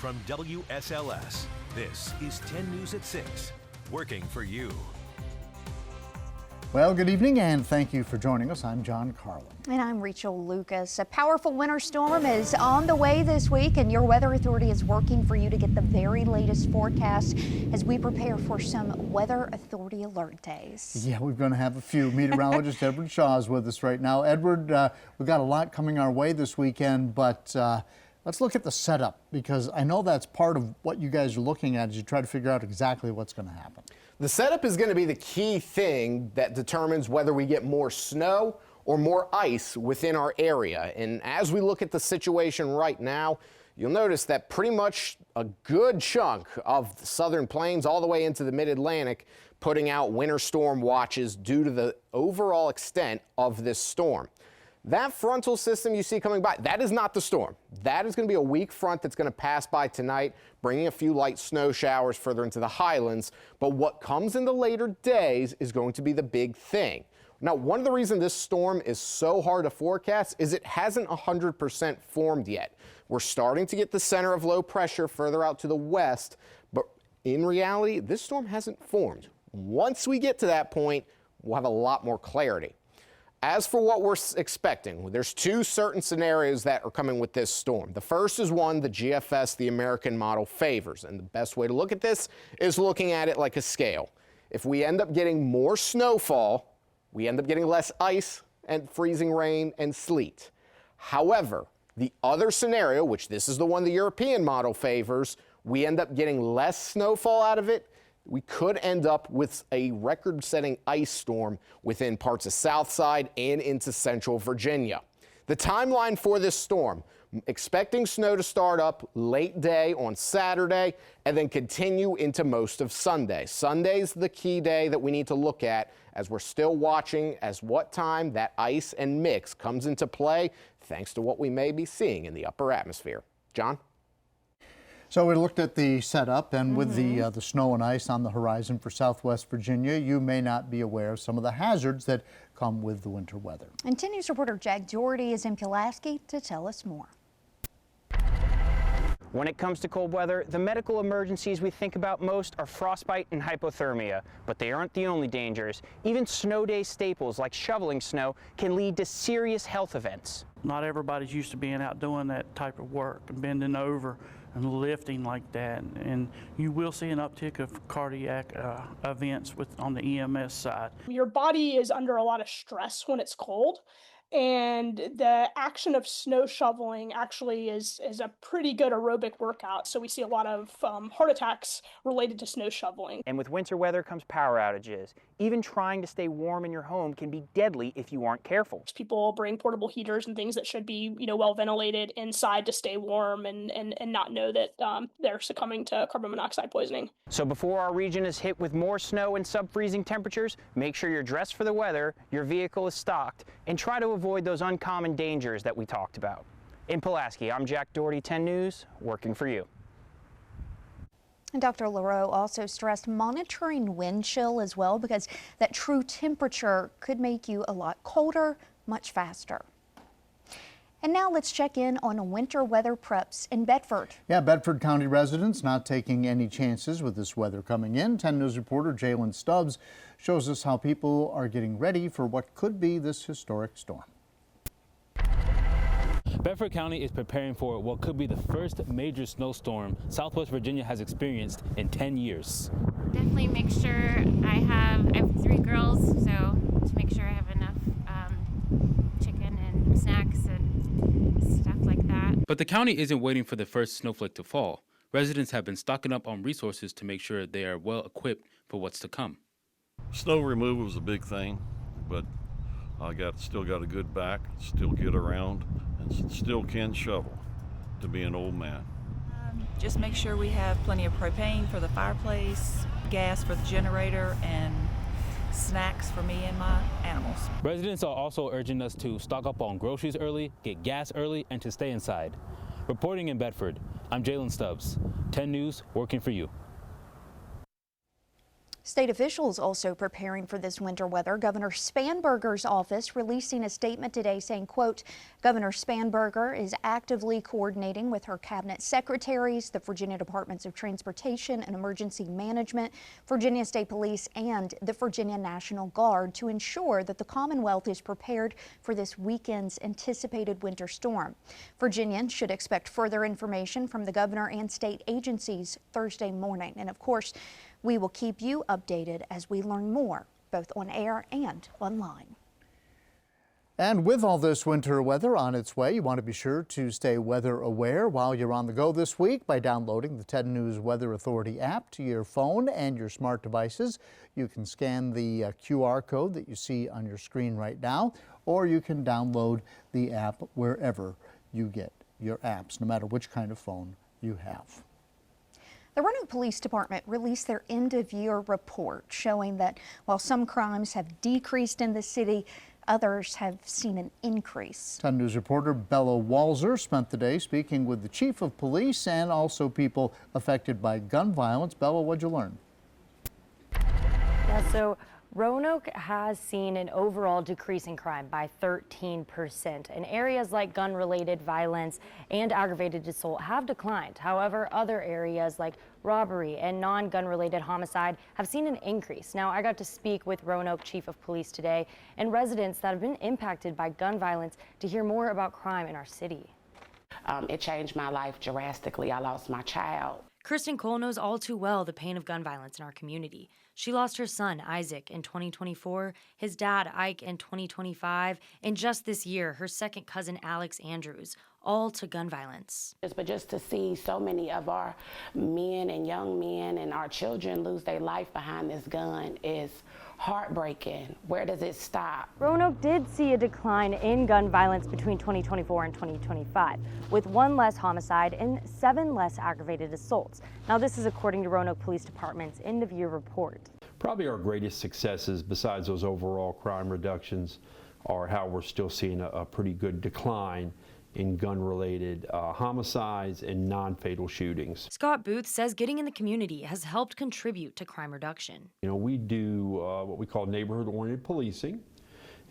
from WSLS, this is 10 News at 6, working for you. Well, good evening and thank you for joining us. I'm John Carlin. And I'm Rachel Lucas. A powerful winter storm is on the way this week, and your weather authority is working for you to get the very latest forecast as we prepare for some weather authority alert days. Yeah, we're going to have a few. Meteorologist Edward Shaw is with us right now. Edward, we've got a lot coming our way this weekend, but let's look at the setup, because I know that's part of what you guys are looking at as you try to figure out exactly what's going to happen. The setup is going to be the key thing that determines whether we get more snow or more ice within our area. And as we look at the situation right now, you'll notice that pretty much a good chunk of the southern plains all the way into the mid-Atlantic putting out winter storm watches due to the overall extent of this storm. That frontal system you see coming by, that is not the storm. That is going to be a weak front that's going to pass by tonight, bringing a few light snow showers further into the highlands. But what comes in the later days is going to be the big thing. Now, one of the reasons this storm is so hard to forecast is it hasn't 100% formed yet. We're starting to get the center of low pressure further out to the west, but in reality, this storm hasn't formed. Once we get to that point, we'll have a lot more clarity. As for what we're expecting, there's two certain scenarios that are coming with this storm. The first is one the GFS, the American model, favors. And the best way to look at this is looking at it like a scale. If we end up getting more snowfall, we end up getting less ice and freezing rain and sleet. However, the other scenario, which this is the one the European model favors, we end up getting less snowfall out of it. We could end up with a record-setting ice storm within parts of Southside and into central Virginia. The timeline for this storm, expecting snow to start up late day on Saturday and then continue into most of Sunday. Sunday's the key day that we need to look at as we're still watching as what time that ice and mix comes into play, thanks to what we may be seeing in the upper atmosphere. John? So we looked at the setup, and with the snow and ice on the horizon for Southwest Virginia, you may not be aware of some of the hazards that come with the winter weather. And 10 News reporter Jack Doherty is in Pulaski to tell us more. When it comes to cold weather, the medical emergencies we think about most are frostbite and hypothermia, but they aren't the only dangers. Even snow day staples like shoveling snow can lead to serious health events. Not everybody's used to being out doing that type of work and bending over and lifting like that, and you will see an uptick of cardiac events on the EMS side. Your body is under a lot of stress when it's cold, and the action of snow shoveling actually is a pretty good aerobic workout. So we see a lot of heart attacks related to snow shoveling. And with winter weather comes power outages. Even trying to stay warm in your home can be deadly if you aren't careful. People bring portable heaters and things that should be, well ventilated inside to stay warm and not know that they're succumbing to carbon monoxide poisoning. So before our region is hit with more snow and sub-freezing temperatures, make sure you're dressed for the weather, your vehicle is stocked, and try to avoid those uncommon dangers that we talked about. In Pulaski, I'm Jack Doherty, 10 News, working for you. And Dr. LaRoe also stressed monitoring wind chill as well, because that true temperature could make you a lot colder much faster. And now let's check in on winter weather preps in Bedford. Yeah, Bedford County residents not taking any chances with this weather coming in. 10 News reporter Jalen Stubbs shows us how people are getting ready for what could be this historic storm. Bedford County is preparing for what could be the first major snowstorm Southwest Virginia has experienced in 10 years. Definitely make sure I have 3 girls, so to make sure I have enough chicken and snacks and stuff like that. But the county isn't waiting for the first snowflake to fall. Residents have been stocking up on resources to make sure they are well equipped for what's to come. Snow removal is a big thing, but I still got a good back, still get around, and still can shovel to be an old man. Just make sure we have plenty of propane for the fireplace, gas for the generator, and snacks for me and my animals. Residents are also urging us to stock up on groceries early, get gas early, and to stay inside. Reporting in Bedford, I'm Jalen Stubbs, 10 News, working for you. State officials also preparing for this winter weather. Governor Spanberger's office releasing a statement today saying, quote, Governor Spanberger is actively coordinating with her cabinet secretaries, the Virginia Departments of Transportation and Emergency Management, Virginia State Police, and the Virginia National Guard to ensure that the Commonwealth is prepared for this weekend's anticipated winter storm. Virginians should expect further information from the governor and state agencies Thursday morning. And of course, we will keep you updated as we learn more, both on air and online. And with all this winter weather on its way, you want to be sure to stay weather aware while you're on the go this week by downloading the 10 News Weather Authority app to your phone and your smart devices. You can scan the QR code that you see on your screen right now, or you can download the app wherever you get your apps, no matter which kind of phone you have. The Roanoke Police Department released their end-of-year report showing that while some crimes have decreased in the city, others have seen an increase. 10 News reporter Bella Walzer spent the day speaking with the chief of police and also people affected by gun violence. Bella, what'd you learn? Yeah, so Roanoke has seen an overall decrease in crime by 13%, and areas like gun-related violence and aggravated assault have declined. However, other areas like robbery and non-gun-related homicide have seen an increase. Now, I got to speak with Roanoke Chief of Police today and residents that have been impacted by gun violence to hear more about crime in our city. It changed my life drastically. I lost my child. Kristen Cole knows all too well the pain of gun violence in our community. She lost her son, Isaac, in 2024, his dad, Ike, in 2025, and just this year, her second cousin, Alex Andrews, all to gun violence. But just to see so many of our men and young men and our children lose their life behind this gun is heartbreaking. Where does it stop? Roanoke did see a decline in gun violence between 2024 and 2025, with 1 less homicide and 7 less aggravated assaults. Now, this is according to Roanoke Police Department's end-of-year report. Probably our greatest successes, besides those overall crime reductions, are how we're still seeing a pretty good decline in gun-related homicides and non-fatal shootings. Scott Booth says getting in the community has helped contribute to crime reduction. You know, we do what we call neighborhood-oriented policing,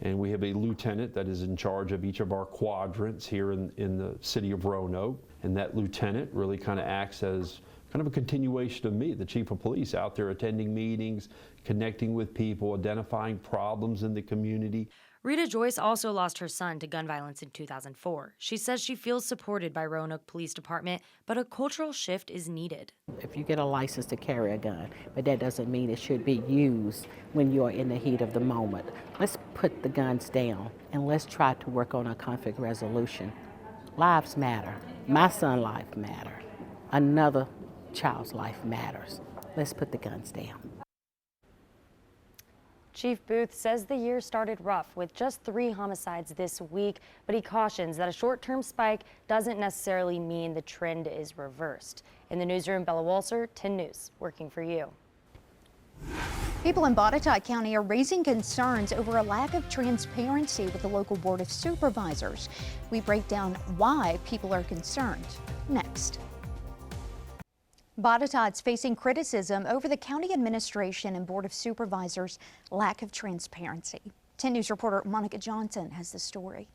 and we have a lieutenant that is in charge of each of our quadrants here in the city of Roanoke, and that lieutenant really kind of acts as kind of a continuation of me, the chief of police, out there attending meetings, connecting with people, identifying problems in the community. Rita Joyce also lost her son to gun violence in 2004. She says she feels supported by Roanoke Police Department, but a cultural shift is needed. If you get a license to carry a gun, but that doesn't mean it should be used when you're in the heat of the moment. Let's put the guns down and let's try to work on a conflict resolution. Lives matter. My son's life matters. Another child's life matters. Let's put the guns down. Chief Booth says the year started rough with just 3 homicides this week, but he cautions that a short-term spike doesn't necessarily mean the trend is reversed. In the newsroom, Bella Walzer, 10 News, working for you. People in Botetourt County are raising concerns over a lack of transparency with the local Board of Supervisors. We break down why people are concerned next. Botetourt's facing criticism over the county administration and Board of Supervisors' lack of transparency. 10 News reporter Monica Johnson has the story.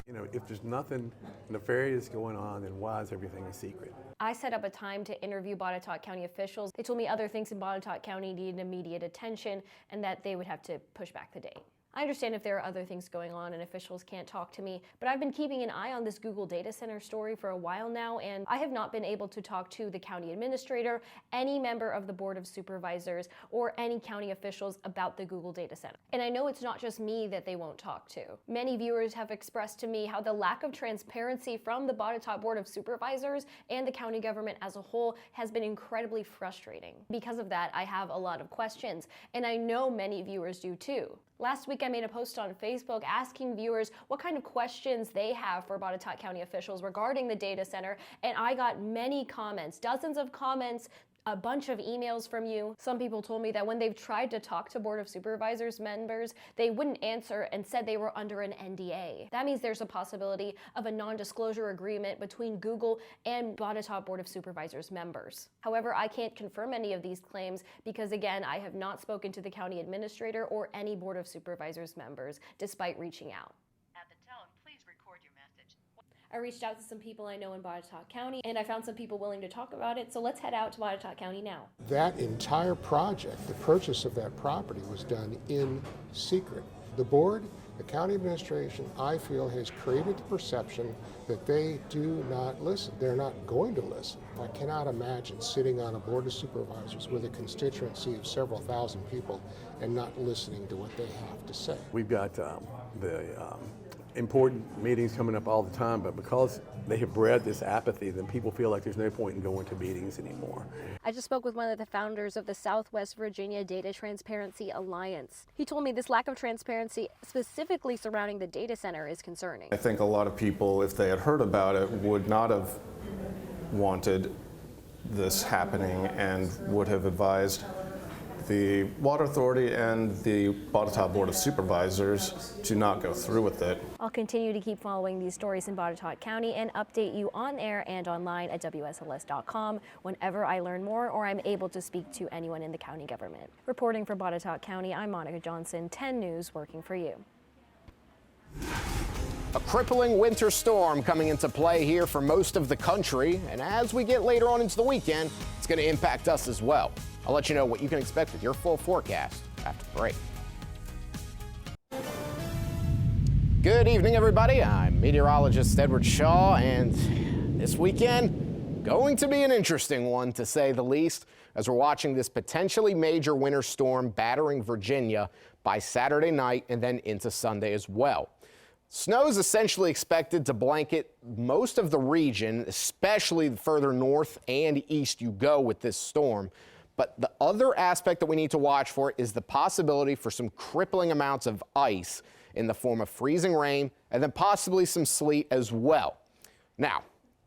You know, if there's nothing nefarious going on, then why is everything a secret? I set up a time to interview Botetourt County officials. They told me other things in Botetourt County needed immediate attention and that they would have to push back the date. I understand if there are other things going on and officials can't talk to me, but I've been keeping an eye on this Google data center story for a while now, and I have not been able to talk to the county administrator, any member of the Board of Supervisors, or any county officials about the Google data center. And I know it's not just me that they won't talk to. Many viewers have expressed to me how the lack of transparency from the Botetourt Board of Supervisors and the county government as a whole has been incredibly frustrating. Because of that, I have a lot of questions, and I know many viewers do too. Last week, I made a post on Facebook asking viewers what kind of questions they have for Botetourt County officials regarding the data center, and I got many comments, dozens of comments a bunch of emails from you. Some people told me that when they've tried to talk to Board of Supervisors members, they wouldn't answer and said they were under an NDA. That means there's a possibility of a non-disclosure agreement between Google and Botetourt Board of Supervisors members. However, I can't confirm any of these claims because, again, I have not spoken to the county administrator or any Board of Supervisors members, despite reaching out. At the tone, please record your message. I reached out to some people I know in Botetourt County, and I found some people willing to talk about it, so let's head out to Botetourt County now. That entire project, the purchase of that property, was done in secret. The board, the county administration, I feel, has created the perception that they do not listen. They're not going to listen. I cannot imagine sitting on a board of supervisors with a constituency of several thousand people and not listening to what they have to say. We've got important meetings coming up all the time, but because they have bred this apathy, then people feel like there's no point in going to meetings anymore. I just spoke with one of the founders of the Southwest Virginia Data Transparency Alliance. He told me this lack of transparency, specifically surrounding the data center, is concerning. I think a lot of people, if they had heard about it, would not have wanted this happening and would have advised the Water Authority and the Botetourt Board of Supervisors to not go through with it. I'll continue to keep following these stories in Botetourt County and update you on air and online at WSLS.com whenever I learn more or I'm able to speak to anyone in the county government. Reporting for Botetourt County, I'm Monica Johnson, 10 News, working for you. A crippling winter storm coming into play here for most of the country, and as we get later on into the weekend, it's going to impact us as well. I'll let you know what you can expect with your full forecast after the break. Good evening, everybody. I'm meteorologist Edward Shaw, and this weekend, going to be an interesting one, to say the least, as we're watching this potentially major winter storm battering Virginia by Saturday night and then into Sunday as well. Snow is essentially expected to blanket most of the region, especially the further north and east you go with this storm. But the other aspect that we need to watch for is the possibility for some crippling amounts of ice in the form of freezing rain and then possibly some sleet as well. Now,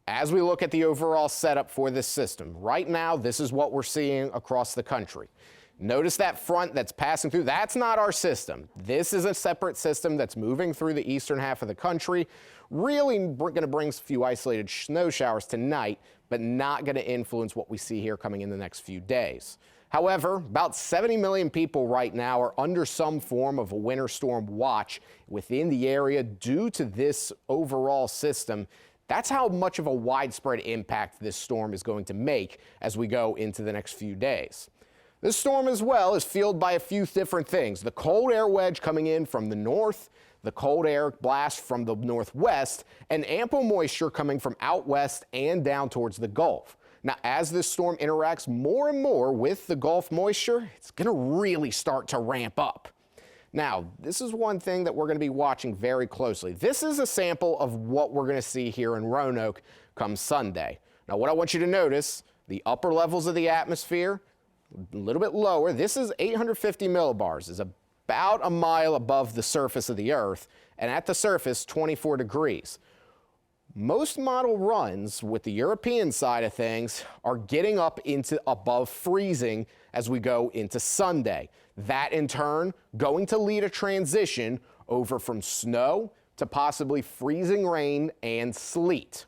as we look at the overall setup for this system, right now, this is what we're seeing across the country. Notice that front that's passing through. That's not our system. This is a separate system that's moving through the eastern half of the country. Really going to bring a few isolated snow showers tonight, but not going to influence what we see here coming in the next few days. However, about 70 million people right now are under some form of a winter storm watch within the area due to this overall system. That's how much of a widespread impact this storm is going to make as we go into the next few days. This storm as well is fueled by a few different things. The cold air wedge coming in from the north, the cold air blast from the northwest, and ample moisture coming from out west and down towards the Gulf. Now, as this storm interacts more and more with the Gulf moisture, it's going to really start to ramp up. Now, this is one thing that we're going to be watching very closely. This is a sample of what we're going to see here in Roanoke come Sunday. Now, what I want you to notice, the upper levels of the atmosphere, a little bit lower. This is 850 millibars, is about a mile above the surface of the Earth, and at the surface, 24 degrees. Most model runs with the European side of things are getting up into above freezing as we go into Sunday. That, in turn, going to lead a transition over from snow to possibly freezing rain and sleet.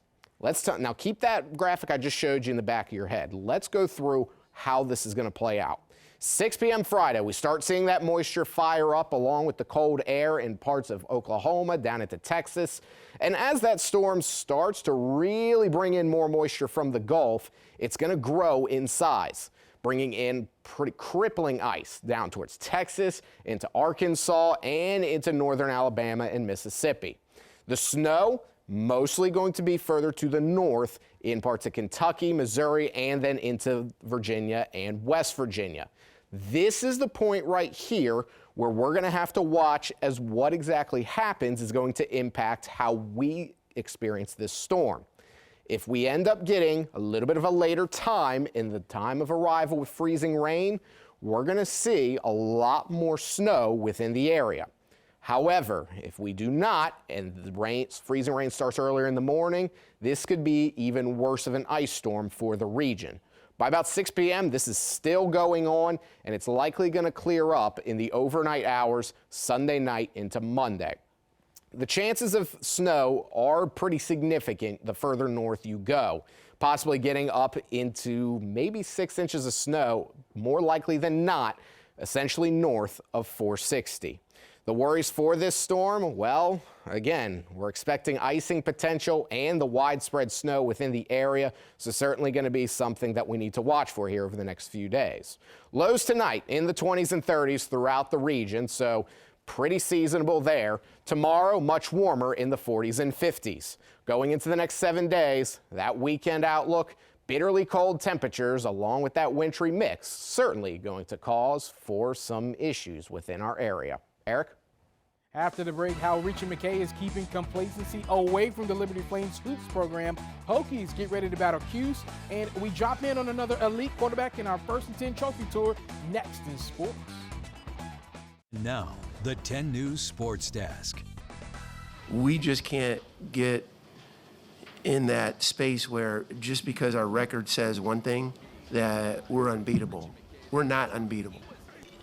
Now, keep that graphic I just showed you in the back of your head. Let's go through how this is going to play out. 6 p.m. Friday, we start seeing that moisture fire up along with the cold air in parts of Oklahoma down into Texas. And as that storm starts to really bring in more moisture from the Gulf, it's going to grow in size, bringing in pretty crippling ice down towards Texas, into Arkansas, and into northern Alabama and Mississippi. The snow mostly going to be further to the north in parts of Kentucky, Missouri, and then into Virginia and West Virginia. This is the point right here where we're going to have to watch as what exactly happens is going to impact how we experience this storm. If we end up getting a little bit of a later time in the time of arrival with freezing rain, we're going to see a lot more snow within the area. However, if we do not, and the freezing rain starts earlier in the morning, this could be even worse of an ice storm for the region. By about 6 p.m., this is still going on, and it's likely going to clear up in the overnight hours Sunday night into Monday. The chances of snow are pretty significant the further north you go, possibly getting up into maybe 6 inches of snow, more likely than not, essentially north of 460. The worries for this storm, well, again, we're expecting icing potential and the widespread snow within the area, so certainly going to be something that we need to watch for here over the next few days. Lows tonight in the 20s and 30s throughout the region, so pretty seasonable there. Tomorrow, much warmer in the 40s and 50s. Going into the next 7 days, that weekend outlook, bitterly cold temperatures along with that wintry mix, certainly going to cause for some issues within our area. Eric? After the break, how Richie McKay is keeping complacency away from the Liberty Flames Hoops program. Hokies get ready to battle Cuse, and we drop in on another elite quarterback in our First and 10 Trophy Tour next in sports. Now, the 10 News Sports Desk. We just can't get in that space where just because our record says one thing that we're unbeatable. We're not unbeatable.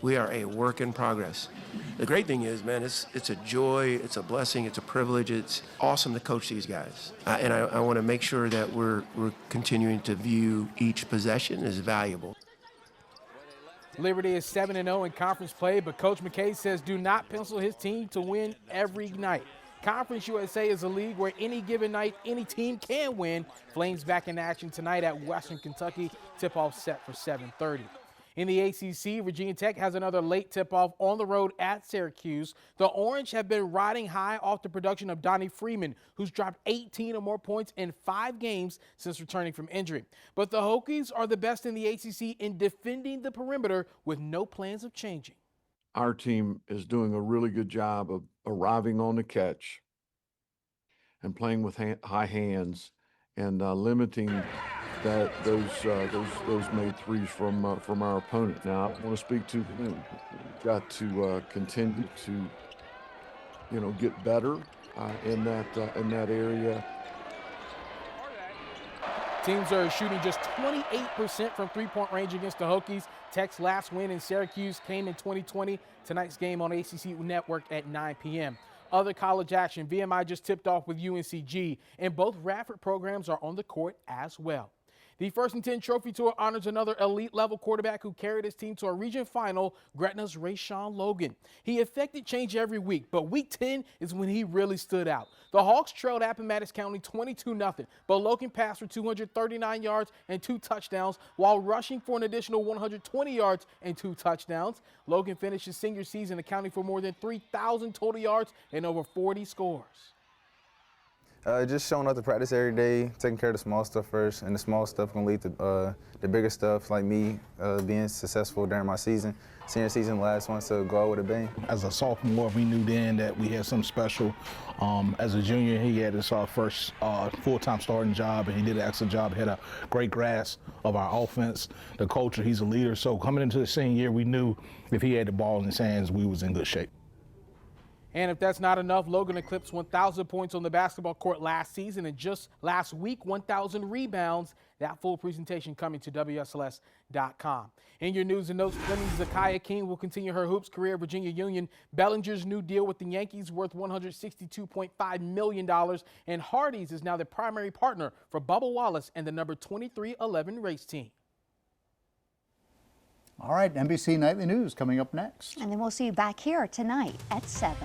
We are a work in progress. The great thing is, man, it's a joy, it's a blessing, it's a privilege. It's awesome to coach these guys. And I want to make sure that we're continuing to view each possession as valuable. Liberty is 7-0 in conference play, but Coach McKay says do not pencil his team to win every night. Conference USA is a league where any given night, any team can win. Flames back in action tonight at Western Kentucky. Tip-off set for 7:30. In the ACC, Virginia Tech has another late tip-off on the road at Syracuse. The Orange have been riding high off the production of Donnie Freeman, who's dropped 18 or more points in 5 games since returning from injury. But the Hokies are the best in the ACC in defending the perimeter with no plans of changing. Our team is doing a really good job of arriving on the catch and playing with high hands and limiting those made threes from our opponent. Now, I want to speak to got to continue to get better in that area. Teams are shooting just 28% from three-point range against the Hokies. Tech's last win in Syracuse came in 2020. Tonight's game on ACC Network at 9 p.m. Other college action, VMI just tipped off with UNCG, and both Radford programs are on the court as well. The First and 10 Trophy Tour honors another elite-level quarterback who carried his team to a region final, Gretna's Rayshawn Logan. He effected change every week, but week 10 is when he really stood out. The Hawks trailed Appomattox County 22-0, but Logan passed for 239 yards and 2 touchdowns while rushing for an additional 120 yards and 2 touchdowns. Logan finished his senior season accounting for more than 3,000 total yards and over 40 scores. Just showing up to practice every day, taking care of the small stuff first, and the small stuff gonna lead to the bigger stuff, like me being successful during my season. Senior season, last one, so go out with a bang. As a sophomore, we knew then that we had something special. As a junior, he had his first full-time starting job, and he did an excellent job. He had a great grasp of our offense, the culture. He's a leader. So coming into the senior year, we knew if he had the ball in his hands, we was in good shape. And if that's not enough, Logan eclipsed 1,000 points on the basketball court last season, and just last week, 1,000 rebounds. That full presentation coming to WSLS.com. In your news and notes, Fleming's Zakiya King will continue her hoops career at Virginia Union. Bellinger's new deal with the Yankees worth $162.5 million, and Hardee's is now the primary partner for Bubba Wallace and the number 2311 race team. All right, NBC Nightly News coming up next. And then we'll see you back here tonight at 7.